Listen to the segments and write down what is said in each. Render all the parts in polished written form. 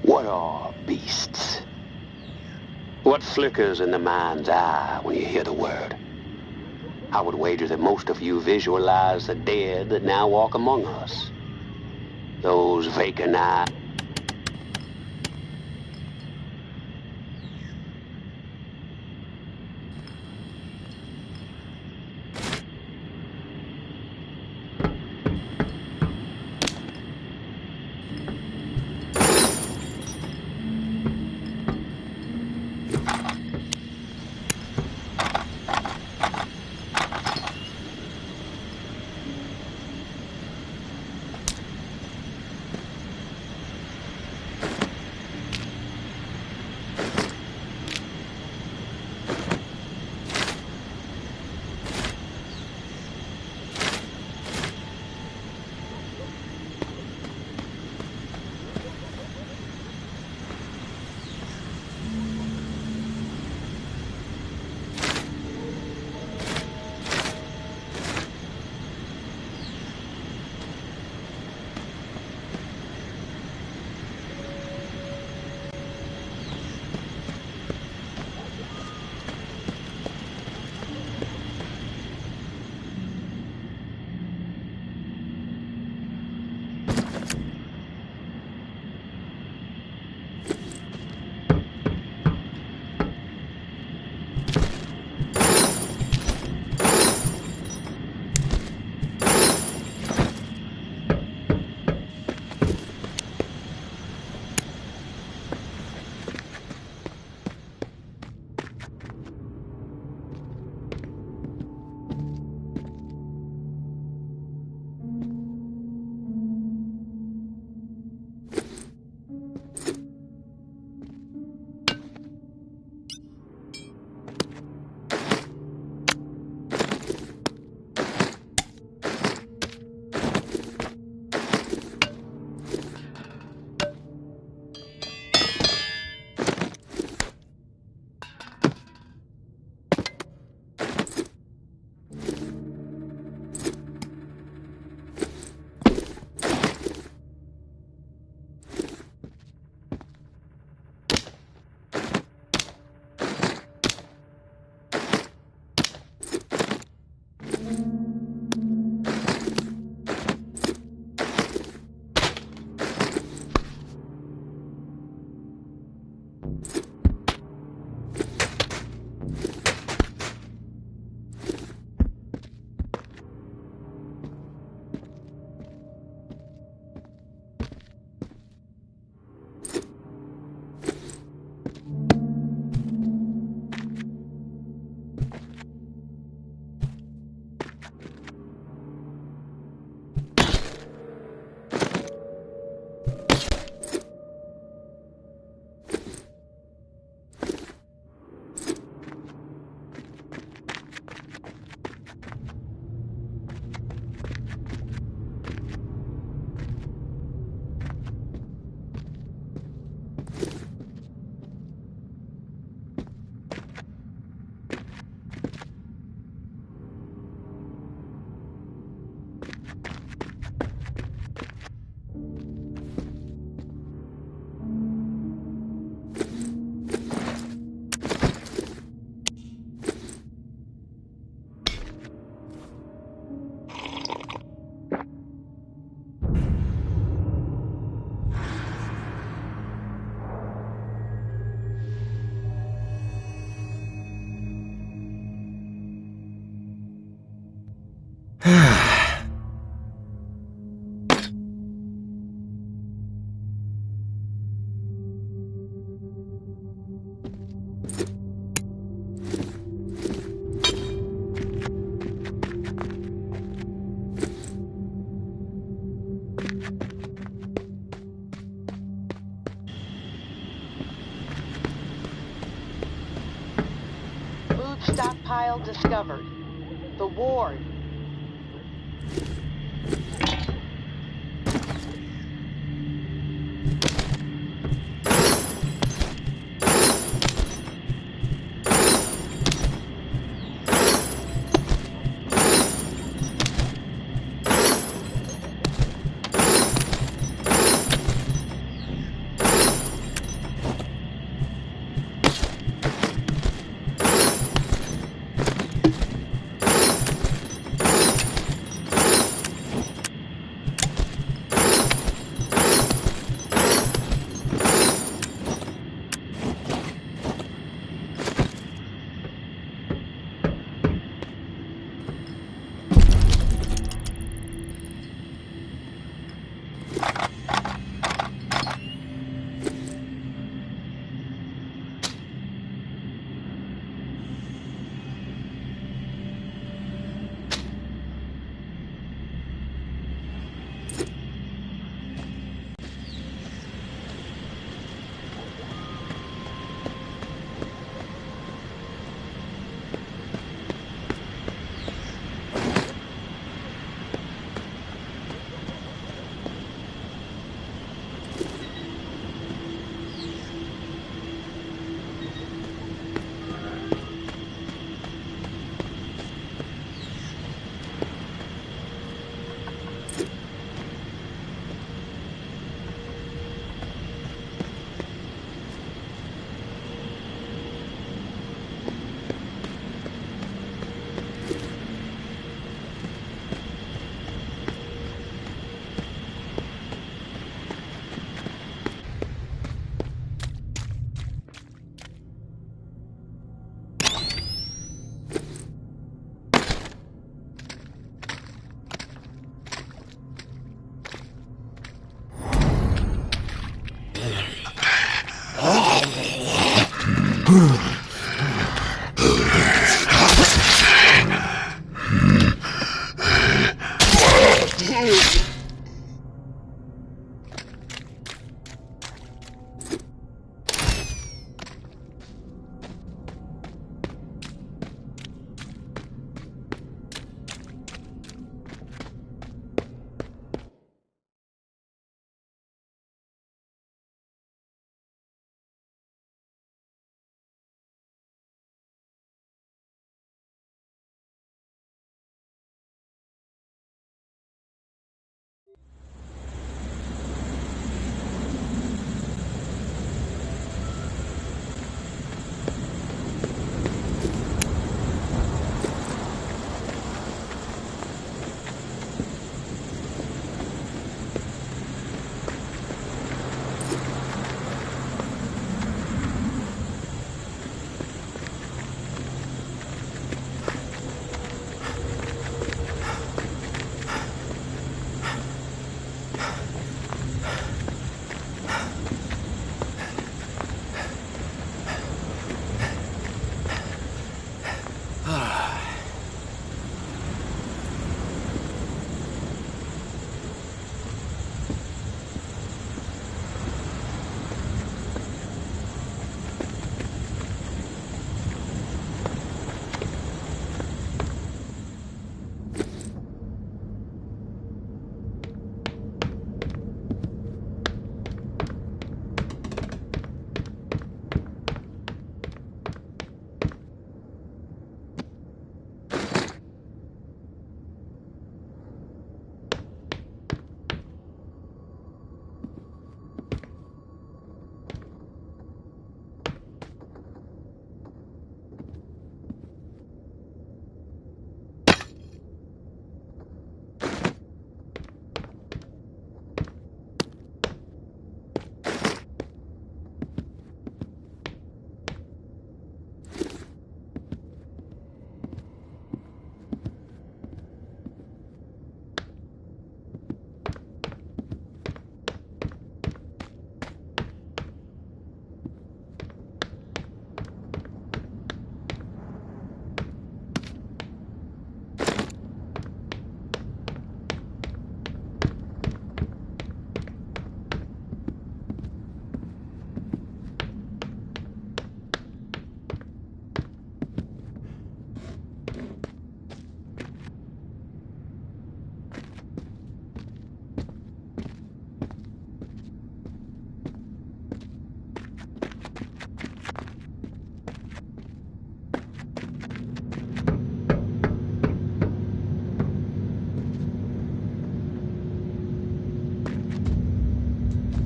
What are beasts? What flickers in the mind's eye when you hear the word? I would wager that most of you visualize the dead that now walk among us. Those vacant eyes. discovered. The ward.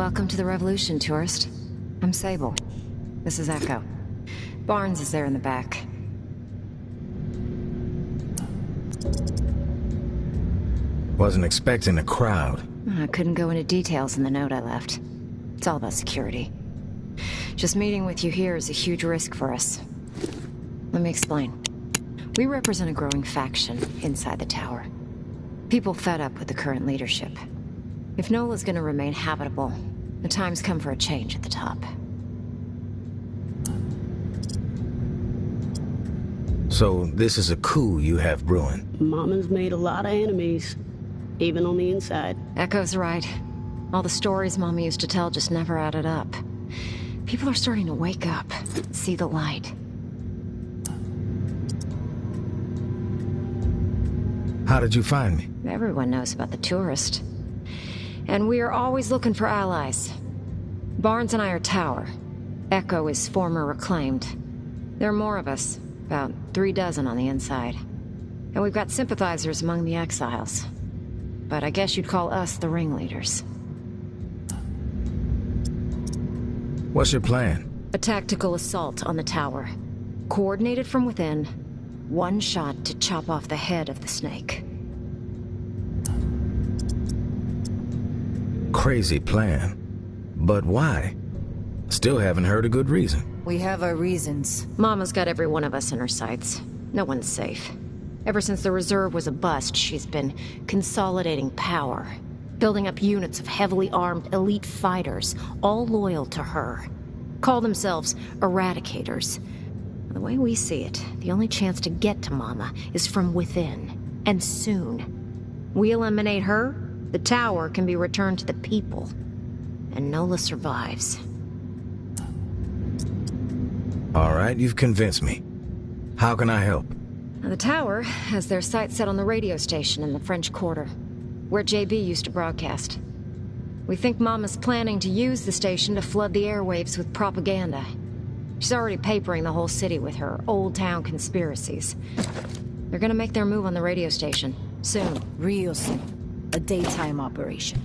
Welcome to the Revolution, tourist. I'm Sable. This is Echo. Barnes is there in the back. Wasn't expecting a crowd. I couldn't go into details in the note I left. It's all about security. Just meeting with you here is a huge risk for us. Let me explain. We represent a growing faction inside the tower. People fed up with the current leadership. If Nola's gonna remain habitable, the time's come for a change at the top. So this is a coup you have brewing. Mama's made a lot of enemies, even on the inside. Echo's right. All the stories Mama used to tell just never added up. People are starting to wake up, see the light. How did you find me? Everyone knows about the tourist. And we are always looking for allies. Barnes and I are Tower. Echo is former Reclaimed. There are more of us, about 36 on the inside. And we've got sympathizers among the exiles. But I guess you'd call us the ringleaders. What's your plan? A tactical assault on the tower. Coordinated from within. One shot to chop off the head of the snake. Crazy plan. But why? Still haven't heard a good reason. We have our reasons. Mama's got every one of us in her sights. No one's safe. Ever since the reserve was a bust, she's been consolidating power. Building up units of heavily armed elite fighters, all loyal to her. Call themselves Eradicators. The way we see it, the only chance to get to Mama is from within. And soon. We eliminate her, the tower can be returned to the people. And Nola survives. All right, you've convinced me. How can I help? The tower has their sights set on the radio station in the French Quarter, where JB used to broadcast. We think Mama's planning to use the station to flood the airwaves with propaganda. She's already papering the whole city with her old town conspiracies. They're gonna make their move on the radio station, soon. Real soon. A daytime operation.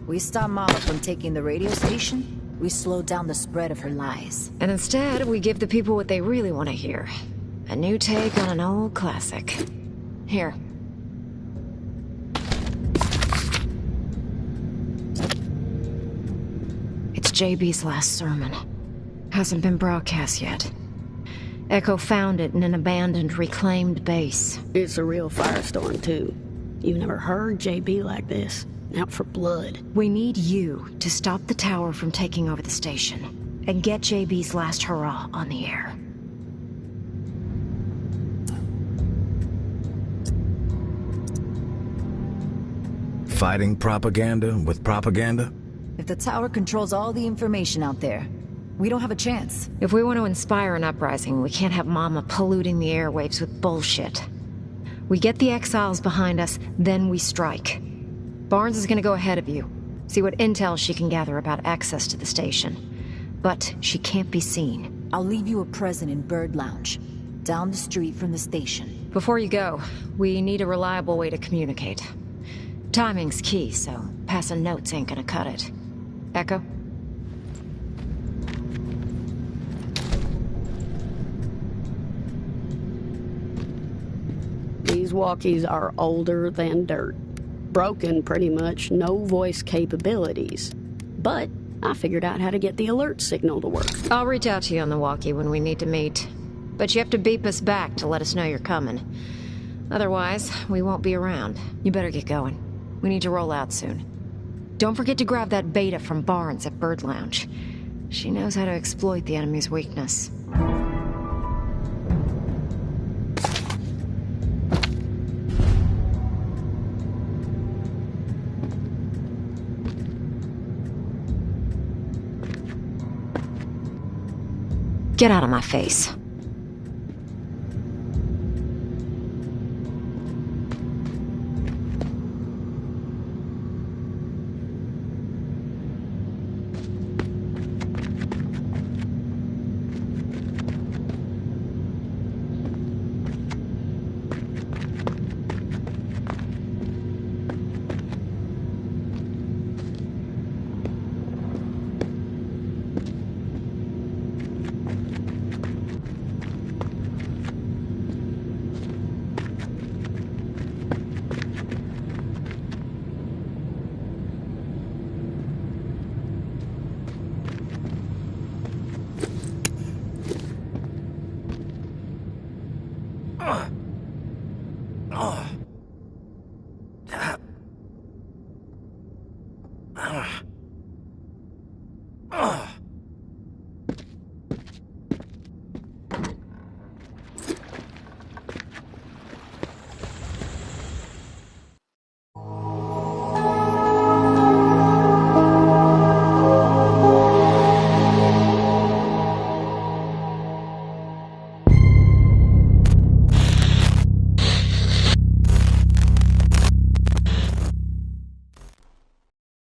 We stop Mama from taking the radio station, we slow down the spread of her lies. And instead, we give the people what they really want to hear. A new take on an old classic. Here. It's JB's last sermon. Hasn't been broadcast yet. Echo found it in an abandoned, reclaimed base. It's a real firestorm, too. You've never heard JB like this. Out for blood. We need you to stop the tower from taking over the station. And get JB's last hurrah on the air. Fighting propaganda with propaganda? If the tower controls all the information out there, we don't have a chance. If we want to inspire an uprising, we can't have Mama polluting the airwaves with bullshit. We get the exiles behind us, then we strike. Barnes is gonna go ahead of you. See what intel she can gather about access to the station. But she can't be seen. I'll leave you a present in Bird Lounge, down the street from the station. Before you go, we need a reliable way to communicate. Timing's key, so passing notes ain't gonna cut it. Echo? These walkies are older than dirt. Broken, pretty much, no voice capabilities. But I figured out how to get the alert signal to work. I'll reach out to you on the walkie when we need to meet. But you have to beep us back to let us know you're coming. Otherwise, we won't be around. You better get going. We need to roll out soon. Don't forget to grab that beta from Barnes at Bird Lounge. She knows how to exploit the enemy's weakness. Get out of my face. Oh.